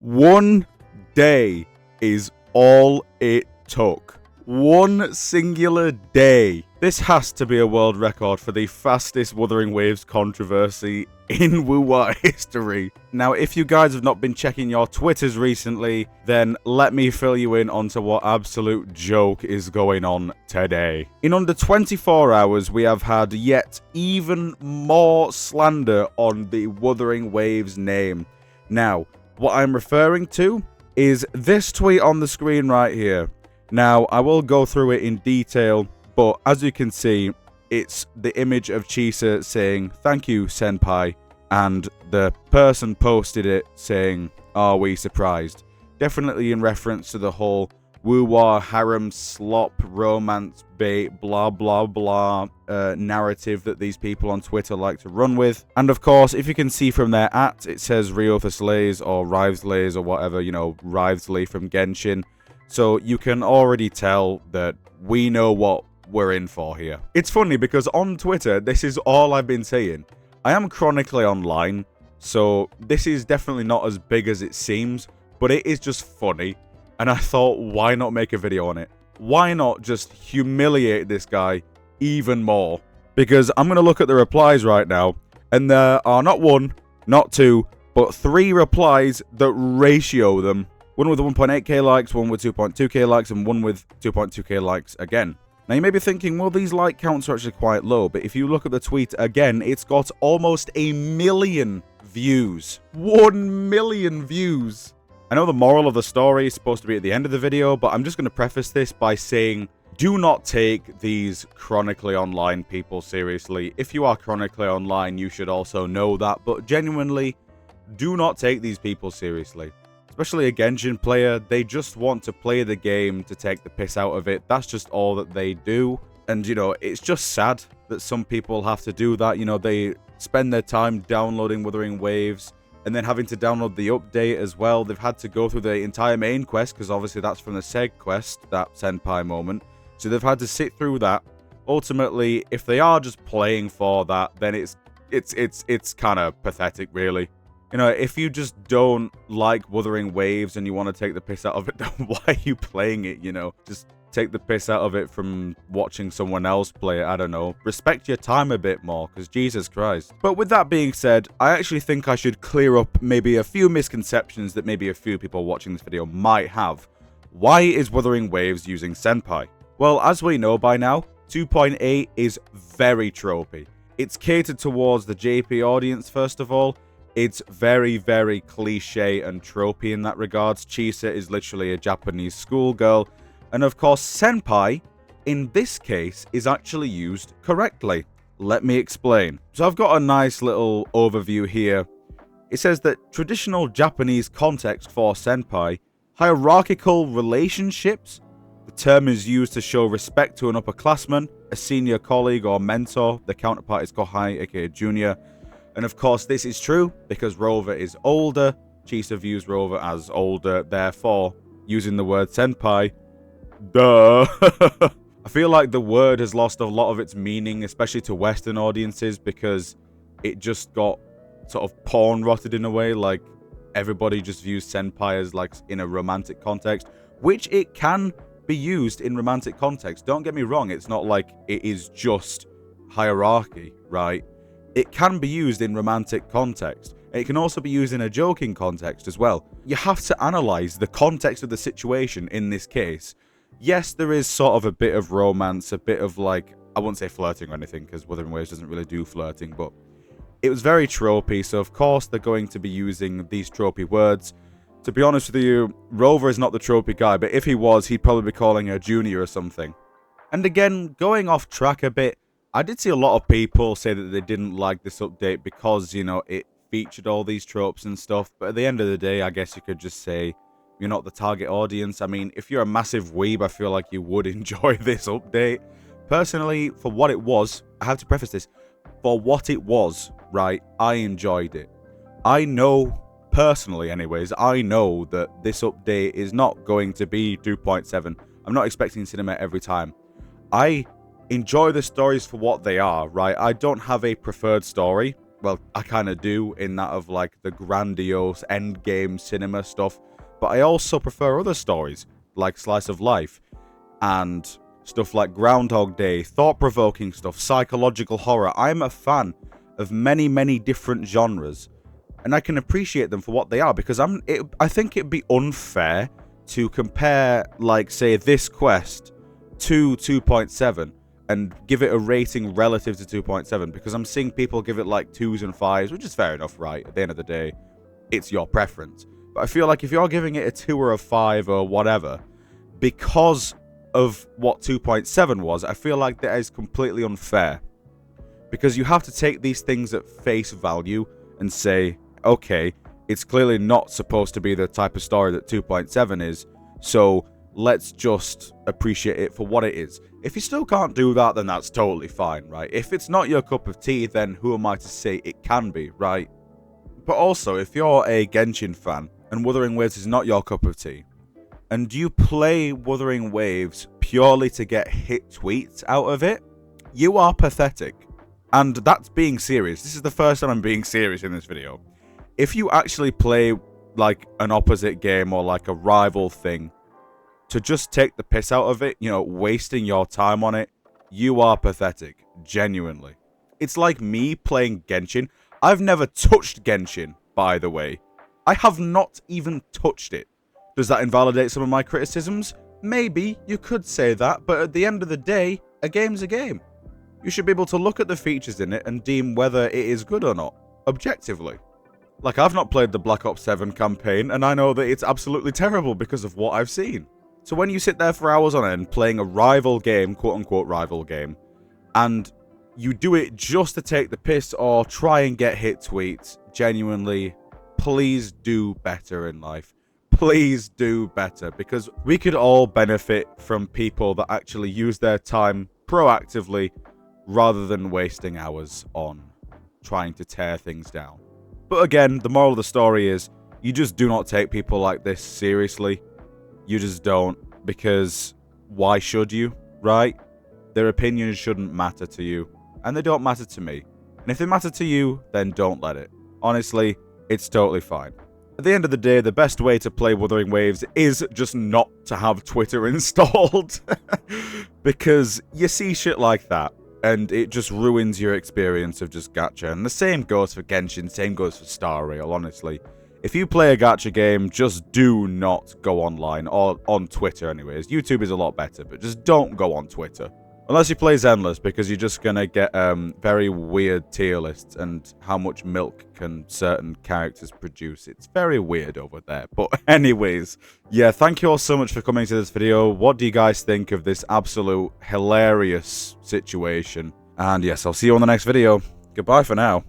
1 day is all it took. One singular day. This has to be a world record for the fastest Wuthering Waves controversy in wuwa history. Now, if you guys have not been checking your Twitters recently, then let me fill you in onto what absolute joke is going on today. In under 24 hours, we have had yet even more slander on the Wuthering Waves name. Now, what I'm referring to is this tweet on the screen right here. Now, I will go through it in detail, but as you can see, it's the image of Chisa saying, "Thank you, Senpai," and the person posted it saying, "Are we surprised?" Definitely in reference to the whole wuwa, harem, slop, romance, bait, blah, blah, blah narrative that these people on Twitter like to run with. And of course, if you can see from their @ it says Ryothus or Riveslays or whatever, you know, Rivesley from Genshin. So you can already tell that we know what we're in for here. It's funny because on Twitter, this is all I've been saying. I am chronically online, so this is definitely not as big as it seems, but it is just funny. And I thought, why not make a video on it? Why not just humiliate this guy even more? Because I'm going to look at the replies right now, and there are not one, not two, but 3 replies that ratio them. One with 1.8k likes, one with 2.2k likes, and one with 2.2k likes again. Now you may be thinking, well, these like counts are actually quite low, but if you look at the tweet again, it's got almost 1 million views. 1 million views! I know the moral of the story is supposed to be at the end of the video, but I'm just going to preface this by saying, do not take these chronically online people seriously. If you are chronically online, you should also know that, but genuinely, do not take these people seriously. Especially a Genshin player, they just want to play the game to take the piss out of it. That's just all that they do. And, you know, it's just sad that some people have to do that. You know, they spend their time downloading Wuthering Waves and then having to download the update as well. They've had to go through the entire main quest, because obviously that's from the Seg quest, that Senpai moment. So they've had to sit through that. Ultimately, if they are just playing for that, then it's kind of pathetic, really. You know, if you just don't like Wuthering Waves and you want to take the piss out of it, then why are you playing it, you know? Just take the piss out of it from watching someone else play it, I don't know. Respect your time a bit more, because Jesus Christ. But with that being said, I actually think I should clear up maybe a few misconceptions that maybe a few people watching this video might have. Why is Wuthering Waves using Senpai? Well, as we know by now, 2.8 is very tropey. It's catered towards the JP audience, first of all. It's very, very cliche and tropey in that regards. Chisa is literally a Japanese schoolgirl. And of course, Senpai, in this case, is actually used correctly. Let me explain. So I've got a nice little overview here. It says that traditional Japanese context for Senpai, hierarchical relationships. The term is used to show respect to an upperclassman, a senior colleague or mentor. The counterpart is Kohai, aka junior. And of course, this is true because Rover is older. Chisa views Rover as older, therefore, using the word Senpai. Duh. I feel like the word has lost a lot of its meaning, especially to Western audiences, because it just got sort of porn rotted in a way. Like, everybody just views Senpai as, like, in a romantic context, which it can be used in romantic context. Don't get me wrong, it's not like it is just hierarchy, right? It can be used in romantic context. It can also be used in a joking context as well. You have to analyze the context of the situation in this case. Yes, there is sort of a bit of romance, a bit of, like, I wouldn't say flirting or anything, because Wuthering Waves doesn't really do flirting, but it was very tropey, so of course they're going to be using these tropey words. To be honest with you, Rover is not the tropey guy, but if he was, he'd probably be calling her Junior or something. And again, going off track a bit, I did see a lot of people say that they didn't like this update because, you know, it featured all these tropes and stuff. But at the end of the day, I guess you could just say you're not the target audience. I mean, if you're a massive weeb, I feel like you would enjoy this update. Personally, for what it was, I have to preface this, for what it was, right, I enjoyed it. I know, personally anyways, I know that this update is not going to be 2.7. I'm not expecting cinema every time. I enjoy the stories for what they are, right? I don't have a preferred story. well, I kind of do, in that of like the grandiose endgame cinema stuff, but I also prefer other stories like Slice of Life and stuff like Groundhog Day, thought-provoking stuff, psychological horror. I'm a fan of many, many different genres, and I can appreciate them for what they are, because I think it'd be unfair to compare, like, say, this quest to 2.7 and give it a rating relative to 2.7, because I'm seeing people give it like 2s and 5s, which is fair enough, right? At the end of the day, it's your preference. But I feel like if you're giving it a 2 or a 5 or whatever, because of what 2.7 was, I feel like that is completely unfair. Because you have to take these things at face value and say, okay, it's clearly not supposed to be the type of story that 2.7 is, so let's just appreciate it for what it is. If you still can't do that, then that's totally fine, right? If it's not your cup of tea, then who am I to say it can be, right? But also, if you're a Genshin fan and Wuthering Waves is not your cup of tea, and you play Wuthering Waves purely to get hit tweets out of it, you are pathetic. And that's being serious. This is the first time I'm being serious in this video. If you actually play like an opposite game or like a rival thing to just take the piss out of it, you know, wasting your time on it, you are pathetic. Genuinely. It's like me playing Genshin. I've never touched Genshin, by the way. I have not even touched it. Does that invalidate some of my criticisms? Maybe, you could say that, but at the end of the day, a game's a game. You should be able to look at the features in it and deem whether it is good or not, objectively. Like, I've not played the Black Ops 7 campaign, and I know that it's absolutely terrible because of what I've seen. So when you sit there for hours on end playing a rival game, quote-unquote rival game, and you do it just to take the piss or try and get hit tweets, genuinely, please do better in life. Please do better, because we could all benefit from people that actually use their time proactively rather than wasting hours on trying to tear things down. But again, the moral of the story is, you just do not take people like this seriously. You just don't, because why should you, right? Their opinions shouldn't matter to you, and they don't matter to me. And if they matter to you, then don't let it. Honestly, it's totally fine. At the end of the day, the best way to play Wuthering Waves is just not to have Twitter installed. Because you see shit like that, and it just ruins your experience of just gacha. And the same goes for Genshin, same goes for Star Rail, honestly. If you play a gacha game, just do not go online, or on Twitter anyways. YouTube is a lot better, but just don't go on Twitter. Unless you play Zenless, because you're just going to get very weird tier lists and how much milk can certain characters produce. It's very weird over there. But anyways, yeah, thank you all so much for coming to this video. What do you guys think of this absolute hilarious situation? And yes, I'll see you on the next video. Goodbye for now.